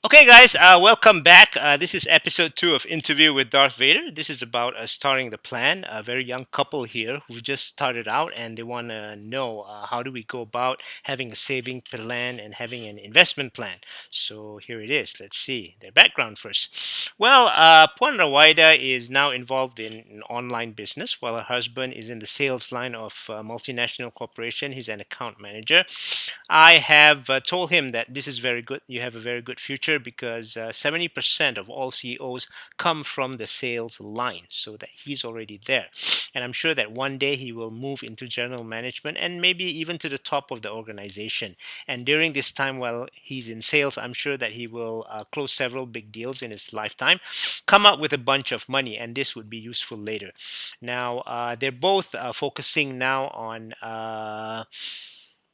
Okay, guys, welcome back. This is episode 2 of Interview with Darth Vader. This is about starting the plan. A very young couple here who just started out and they want to know how do we go about having a saving plan and having an investment plan. So here it is. Let's see their background first. Well, Puan Rawaida is now involved in an online business while her husband is in the sales line of a multinational corporation. He's an account manager. I have told him that this is very good. You have a very good future because 70% of all CEOs come from the sales line, so that he's already there. And I'm sure that one day he will move into general management and maybe even to the top of the organization. And during this time while he's in sales, I'm sure that he will close several big deals in his lifetime, come up with a bunch of money, and this would be useful later. Now, they're both focusing now on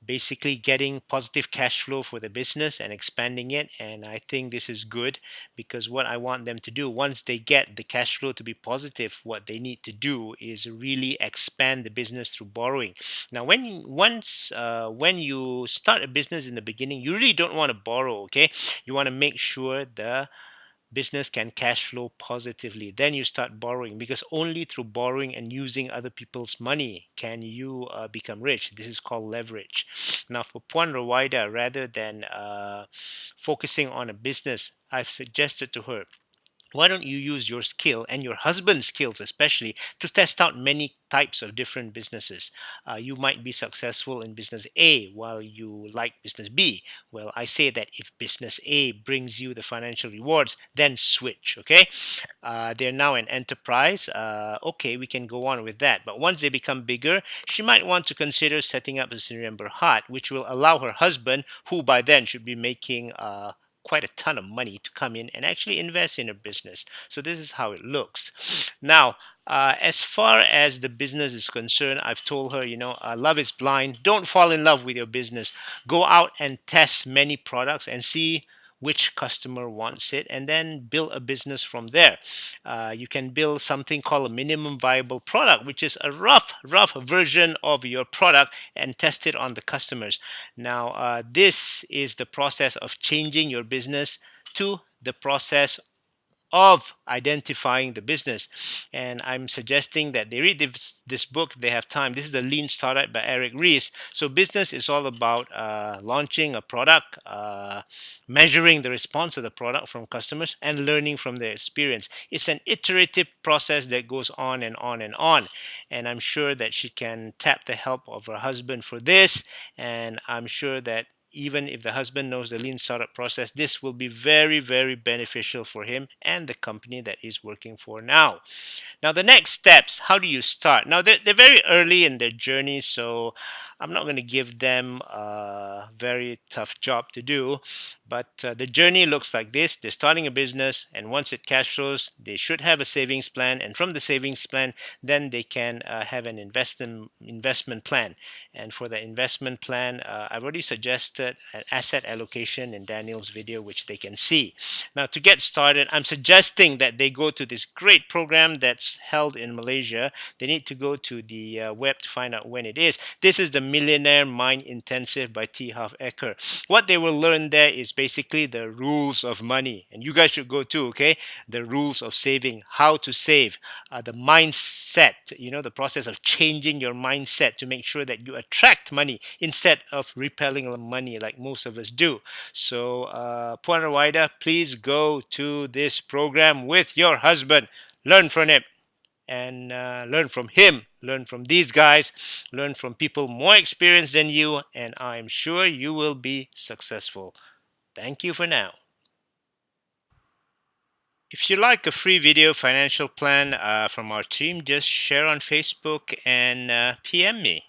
basically getting positive cash flow for the business and expanding it. And I think this is good because what I want them to do once they get the cash flow to be positive, what they need to do is really expand the business through borrowing. Now when you start a business in the beginning, you really don't want to borrow. Okay, you want to make sure the business can cash flow positively. Then you start borrowing because only through borrowing and using other people's money can you become rich. This is called leverage. Now, for Puan Rawaida, rather than focusing on a business, I've suggested to her, why don't you use your skill and your husband's skills especially to test out many types of different businesses. You might be successful in business A while you like business B. Well, I say that if business A brings you the financial rewards, then switch. Okay, they're now an enterprise. Okay, we can go on with that, but once they become bigger, she might want to consider setting up a Sdn Berhad, which will allow her husband, who by then should be making quite a ton of money, to come in and actually invest in a business. So this is how it looks. Now, as far as the business is concerned, I've told her, love is blind. Don't fall in love with your business. Go out and test many products and see which customer wants it, and then build a business from there. You can build something called a minimum viable product, which is a rough version of your product, and test it on the customers. Now, this is the process of changing your business to the process of identifying the business. And I'm suggesting that they read this book if they have time. This is the Lean Startup by Eric Ries. So business is all about launching a product, measuring the response of the product from customers, and learning from their experience. It's an iterative process that goes on and on and on. And I'm sure that she can tap the help of her husband for this. And I'm sure that even if the husband knows the lean startup process, this will be very, very beneficial for him and the company that he's working for now. Now, the next steps, how do you start? Now, they're very early in their journey, so I'm not going to give them a very tough job to do. But the journey looks like this. They're starting a business, and once it cash flows, they should have a savings plan. And from the savings plan, then they can have an investment plan. And for the investment plan, I've already suggested an asset allocation in Daniel's video, which they can see. Now, to get started, I'm suggesting that they go to this great program that's held in Malaysia. They need to go to the web to find out when it is. This is the Millionaire Mind Intensive by T. Harv Eker. What they will learn there is basically the rules of money, and you guys should go too. Okay, the rules of saving, how to save, the mindset, the process of changing your mindset to make sure that you attract money instead of repelling money like most of us do. So Puan Rawaida, please go to this program with your husband, learn from it, and learn from him, learn from these guys, learn from people more experienced than you, and I'm sure you will be successful. Thank you for now. If you like a free video financial plan from our team, just share on Facebook and PM me.